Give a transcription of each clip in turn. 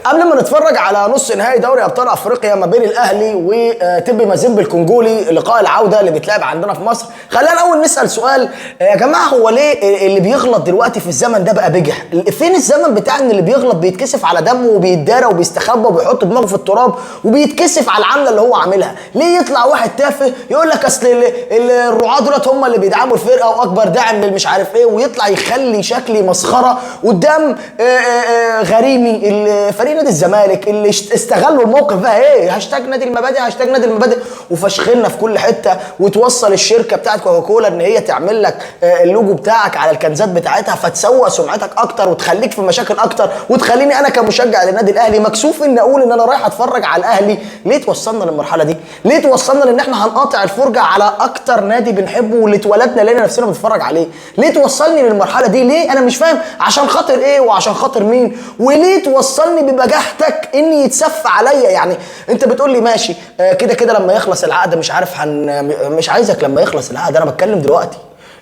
قبل ما نتفرج على نص نهائي دوري ابطال افريقيا ما بين الاهلي وتبي مازيمبي الكونجولي لقاء العوده اللي بيتلعب عندنا في مصر، خلينا الاول نسال سؤال يا جماعه، هو ليه اللي بيغلط دلوقتي في الزمن ده بقى بجح؟ فين الزمن بتاع ان اللي بيغلط بيتكسف على دمه وبيتدارى وبيستخبى وبيحط دماغه في التراب وبيتكسف على العمله اللي هو عاملها؟ ليه يطلع واحد تافه يقول لك اصل الرعاة دولت هم اللي بيدعموا الفرقه واكبر داعم للمش عارف ايه، ويطلع يخلي شكلي مسخره قدام غريمي فريق نادي الزمالك اللي استغلوا الموقف بقى ايه، هاشتاج نادي المبادئ، هاشتاج نادي المبادئ، وفشخلنا في كل حته، وتوصل الشركه بتاعت كوكاكولا ان هي تعمل لك اللوجو بتاعك على الكنزات بتاعتها فتسوق سمعتك اكتر وتخليك في مشاكل اكتر، وتخليني انا كمشجع للنادي الاهلي مكسوف ان اقول ان انا رايح اتفرج على الاهلي. ليه توصلنا للمرحله دي؟ ليه توصلنا لان احنا هنقاطع الفرجه على اكتر نادي بنحبه واللي اتولدنا لقينا نفسنا بنتفرج عليه؟ ليه توصلني للمرحله دي؟ ليه؟ انا مش فاهم عشان خاطر ايه وعشان خاطر مين؟ وليه توصلني ببجاحتك اني يتسف عليا؟ يعني انت بتقول لي ماشي كده كده لما يخلص العقد مش عارف مش عايزك لما يخلص العقد، انا بتكلم دلوقتي.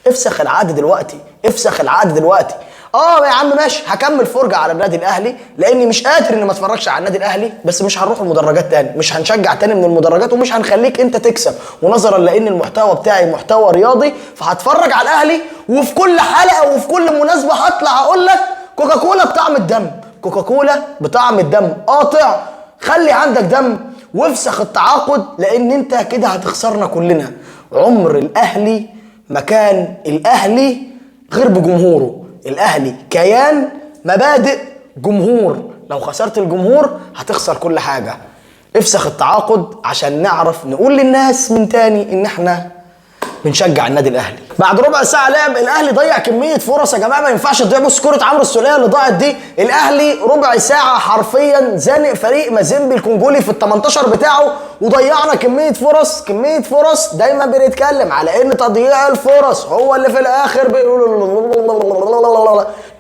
افسخ العقد دلوقتي، افسخ العقد دلوقتي. يا عم ماشي، هكمل فرجه على النادي الاهلي لاني مش قادر اني ما اتفرجش على النادي الاهلي، بس مش هنروح المدرجات تاني، مش هنشجع تاني من المدرجات، ومش هنخليك انت تكسب، ونظرا لان المحتوى بتاعي محتوى رياضي فهتفرج على الاهلي، وفي كل حلقه وفي كل مناسبه هطلع اقول لك كوكاكولا بطعم الدم، كوكاكولا بطعم الدم، قاطع، خلي عندك دم وافسخ التعاقد لان انت كده هتخسرنا كلنا. عمر الاهلي ما كان الاهلي غير بجمهوره، الاهلي كيان مبادئ جمهور، لو خسرت الجمهور هتخسر كل حاجه. افسخ التعاقد عشان نعرف نقول للناس من تاني ان احنا بنشجع النادي الاهلي. بعد ربع ساعه لعب الاهلي ضيع كميه فرص يا جماعه ما ينفعش تضيع. بص كره عمرو السوليه اللي ضاعت دي، الاهلي ربع ساعه حرفيا زانق فريق مازيمبي الكونجولي في ال 18 بتاعه، وضيعنا كميه فرص، كميه فرص. دايما بنتكلم على ان تضييع الفرص هو اللي في الاخر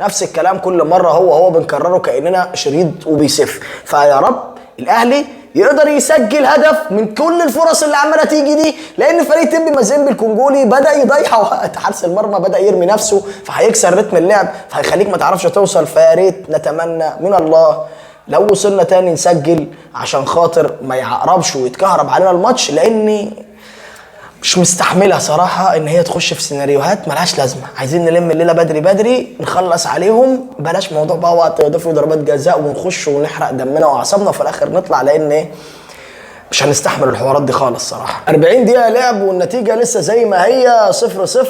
نفس الكلام كل مره، هو بنكرره كاننا شريط وبيسف. فيا رب الاهلي يقدر يسجل هدف من كل الفرص اللي عماله تيجي دي، لان فريق تبي مازيمبي الكونجولي بدا يضيع وقت، حارس المرمى بدا يرمي نفسه فهيكسر رتم اللعب، فهيخليك ما تعرفش توصل. فيا ريت نتمنى من الله لو وصلنا تاني نسجل عشان خاطر ما يعقربش ويتكهرب علينا الماتش، لاني مش مستحملها صراحة ان هي تخش في سيناريوهات ملهاش لازمة. عايزين نلم الليلة بدري بدري نخلص عليهم، بلاش موضوع بقى وقت يضيفوا ضربات جزاء ونخش ونحرق دمنا واعصابنا وفي الاخر نطلع، لان مش هنستحمل الحوارات دي خالص صراحة. 40 دقيقة لعب والنتيجة لسه زي ما هي 0-0.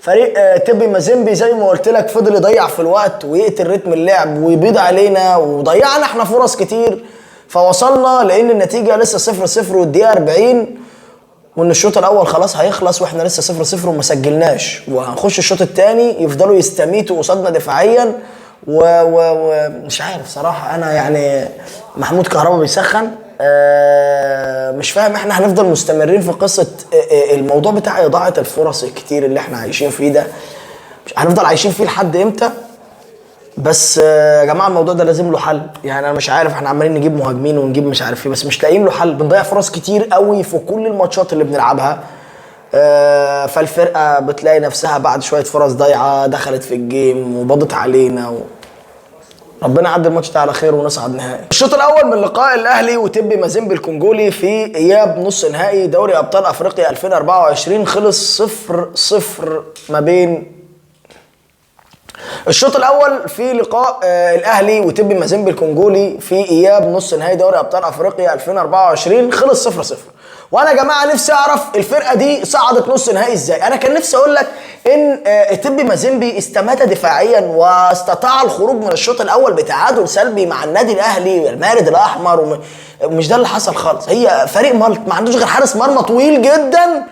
فريق تبي مازيمبي زي ما قلت لك فضل يضيع في الوقت ويقتل رتم اللعب ويبيض علينا، وضيعنا احنا فرص كتير، فوصلنا لان النتيجة لسه 0-0 والدقيقة 40، وان الشوط الاول خلاص هيخلص واحنا لسه 0-0 وما سجلناش، وهنخش الشوط الثاني يفضلوا يستميتوا قصادنا دفاعيا ومش عارف صراحه. انا يعني محمود كهربا بيسخن، مش فاهم احنا هنفضل مستمرين في قصه الموضوع بتاع اضاعه الفرص الكتير اللي احنا عايشين فيه ده، هنفضل عايشين فيه لحد امتى؟ بس يا جماعه الموضوع ده لازم له حل. يعني انا مش عارف، احنا عمالين نجيب مهاجمين ونجيب مش عارف ايه بس مش لاقيين له حل، بنضيع فرص كتير قوي في كل الماتشات اللي بنلعبها، فالفرقه بتلاقي نفسها بعد شويه فرص ضايعه دخلت في الجيم وبضت علينا ربنا يعدي الماتش ده على خير ونصعد نهائي. الشوط الاول من لقاء الاهلي وتبي مازيمبي الكونجولي في اياب نص نهائي دوري ابطال افريقيا 2024 خلص 0-0 ما بين الشوط الاول في لقاء الاهلي وتبي مازيمبي الكونجولي في اياب نص نهائي دوري ابطال افريقيا 2024 خلص 0-0. وانا يا جماعه نفسي اعرف الفرقه دي صعدت نص نهائي ازاي. انا كان نفسي اقول لك ان تبي مازيمبي استمات دفاعيا واستطاع الخروج من الشوط الاول بتعادل سلبي مع النادي الاهلي المارد الاحمر، ومش ده اللي حصل خالص. هي فريق مالط ما عندوش غير حارس مرمى طويل جدا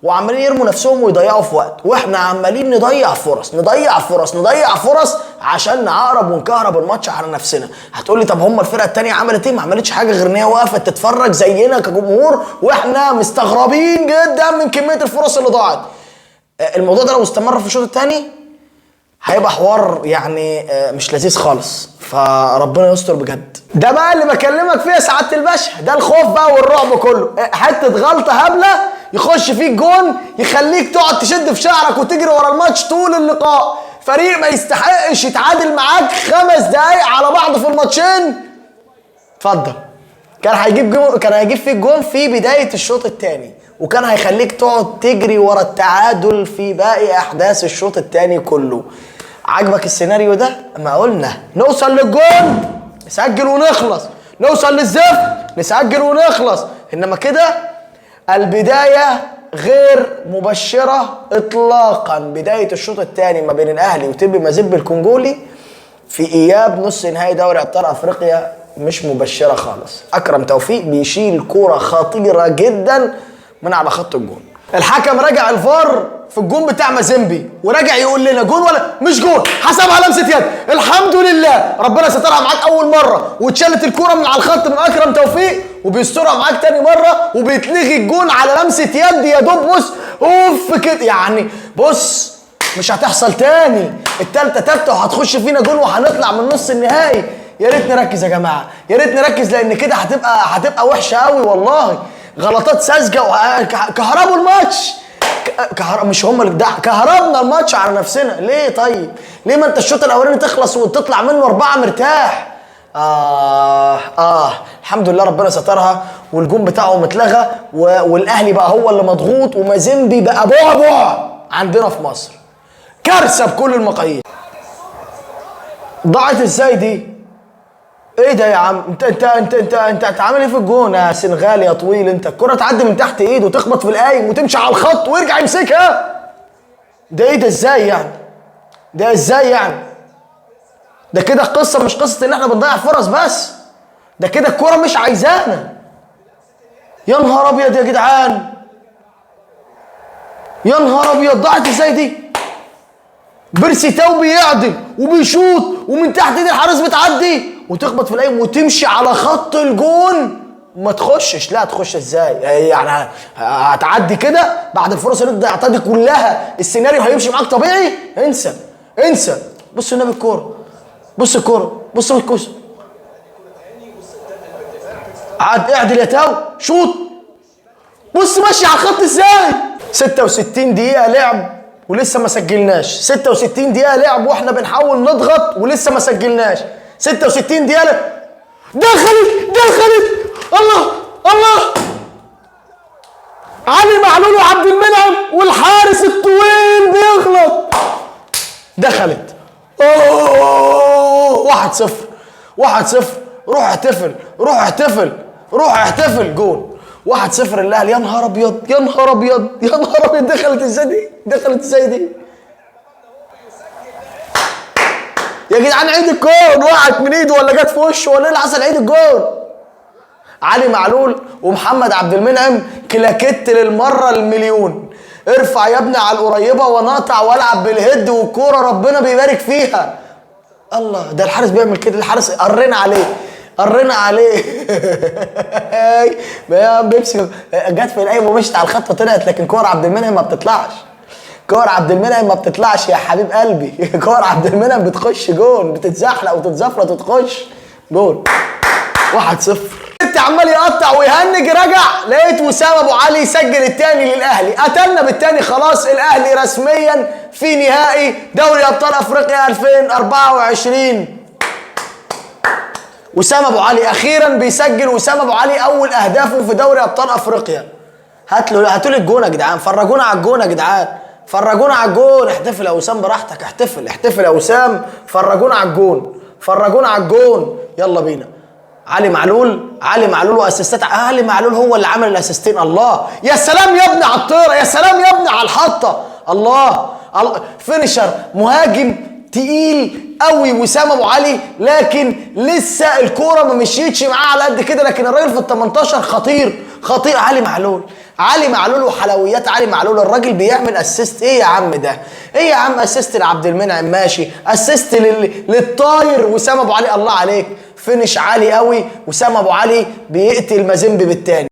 وعمالين يرموا نفسهم ويضيعوا في وقت، واحنا عمالين نضيع فرص نضيع فرص نضيع فرص عشان نعقرب ونكهرب الماتش على نفسنا. هتقولي طب هم الفرقه الثانيه عملت ايه؟ ما عملتش حاجه غير ان هي وقفت تتفرج زينا كجمهور، واحنا مستغربين جدا من كميه الفرص اللي ضاعت. الموضوع ده لو استمر في الشوط الثاني هيبقى حوار يعني مش لذيذ خالص، فربنا يستر بجد. ده بقى اللي بكلمك فيه يا سعاده الباشا، ده الخوف بقى والرعب كله. حته غلطه هبله يخش فيك جون يخليك تقعد تشد في شعرك وتجري ورا الماتش طول اللقاء. فريق ما يستحقش يتعادل معاك 5 دقايق على بعض في الماتشين اتفضل. كان هيجيب فيك جون في بدايه الشوط الثاني، وكان هيخليك تقعد تجري ورا التعادل في باقي احداث الشوط الثاني كله. عجبك السيناريو ده؟ ما قلنا نوصل للجون نسجل ونخلص، نوصل للزفت نسجل ونخلص. انما كده البدايه غير مبشره اطلاقا. بدايه الشوط الثاني ما بين الاهلي وتبي مازيمبي الكونجولي في اياب نص نهائي دوري ابطال افريقيا مش مبشره خالص. اكرم توفيق بيشيل كوره خطيره جدا من على خط الجون. الحكم راجع الفار في الجون بتاع مازيمبي وراجع يقول لنا جون ولا مش جون، حسبها لمسه يد. الحمد لله ربنا سترها معاك اول مره واتشالت الكوره من على الخط من اكرم توفيق، وبيسترها معاك تاني مره وبيتلغي الجون على لمسه يد. يا دوب بص اوف كده يعني، بص مش هتحصل تاني. التالتة تالتة وهتخش فينا جون وهنطلع من نص النهائي. يا ريت نركز يا جماعه، يا ريت نركز، لان كده هتبقى وحشه قوي والله. غلطات ساذجه كهربوا الماتش. مش هم اللي كهربنا الماتش على نفسنا. ليه طيب؟ ليه ما انت الشوط الاولاني تخلص وتطلع منه 4 مرتاح؟ الحمد لله ربنا سترها والجون بتاعهم اتلغى والاهلي بقى هو اللي مضغوط ومازيمبي بقى بعبع عندنا في مصر. كارثه بكل المقاييس. ضاعت ازاي دي؟ ايه ده يا عم؟ انت هتعمل ايه في الجون يا سنغالي يا طويل؟ انت الكرة تعدي من تحت ايده وتخبط في القايم وتمشي على الخط ويرجع يمسكها. ده ايه ده؟ ازاي يعني؟ ده ازاي يعني؟ ده كده القصة مش قصة ان احنا بنضيع فرص بس، ده كده الكرة مش عايزانا. يا نهار ابيض يا جدعان، يا نهار ابيض، ضاعت ازاي دي؟ بيرسي تاو بيعدل وبيشوط ومن تحت ايد الحارس بتعدي وتخبط في القايم وتمشي على خط الجون وما تخشش. لا تخش ازاي يعني؟ هتعدي كده بعد الفرص اللي انت ضيعتها دي كلها؟ السيناريو هيمشي معاك طبيعي؟ انسى انسى. بص النبي الكوره، بص الكوره، بص الكوسه، اعدل يا تاو، شوط. بص ماشي على الخط ازاي. 66 دقيقه لعب ولسه ما سجلناش. 66 دقيقة لعب واحنا بنحاول نضغط ولسه ما سجلناش. 66 دقيقة دخلت. الله الله، علي معلول وعبد المنعم والحارس الطويل بيغلط. دخلت. اوه 1-0 1-0. روح احتفل روح احتفل روح احتفل. جول 1-0 الاهلي. يا نهار ابيض يا نهار ابيض يا نهار ابيض. دخلت ازاي دي؟ دخلت ازاي دي؟ يا جدعان عيد الجول. وقعت من ايده ولا جت في وشه ولا ايه اللي حصل؟ عيد الجول. علي معلول ومحمد عبد المنعم كلاكيت للمره المليون. ارفع يا ابني على القريبه ونقطع والعب بالهيد والكوره ربنا بيبارك فيها. الله، ده الحارس بيعمل كده. الحارس قرينا عليه بيمسك. جت في القايم ومشت على الخط وطلعت، لكن كور عبد المنعم ما بتطلعش. كور عبد المنعم ما بتطلعش يا حبيب قلبي. كور عبد المنعم بتخش جون، بتتزحلق وتتزفلط وتخش جون. 1-0. انت عمال يقطع ويهنج. رجع لقيت وسام ابو علي يسجل الثاني للاهلي. قتلنا بالثاني. خلاص الاهلي رسميا في نهائي دوري ابطال افريقيا 2024. وسام ابو علي اخيرا بيسجل. وسام ابو علي اول اهدافه في دوري ابطال افريقيا. هاتوا لي الجون يا جدعان. فرجونا على الجون يا جدعان، فرجونا على الجون. احتفل يا وسام براحتك، احتفل يا وسام. فرجونا على الجون، فرجونا على الجون. يلا بينا. علي معلول واسيستات. علي معلول هو اللي عمل الاسيستين. الله يا سلام يا ابني على الطيره، يا سلام يا ابني على الحطه. الله فينيشر، مهاجم تقيل قوي وسام ابو علي، لكن لسه الكوره ما مشيتش معاه على قد كده. لكن الراجل في ال 18 خطير. علي معلول وحلويات علي معلول. الراجل بيعمل اسيست. ايه يا عم ده؟ ايه يا عم؟ اسيست لعبد المنعم ماشي، اسيست للطاير وسام ابو علي. الله عليك، فينش عالي قوي. وسام ابو علي بيقتل مازيمبي بالتاني.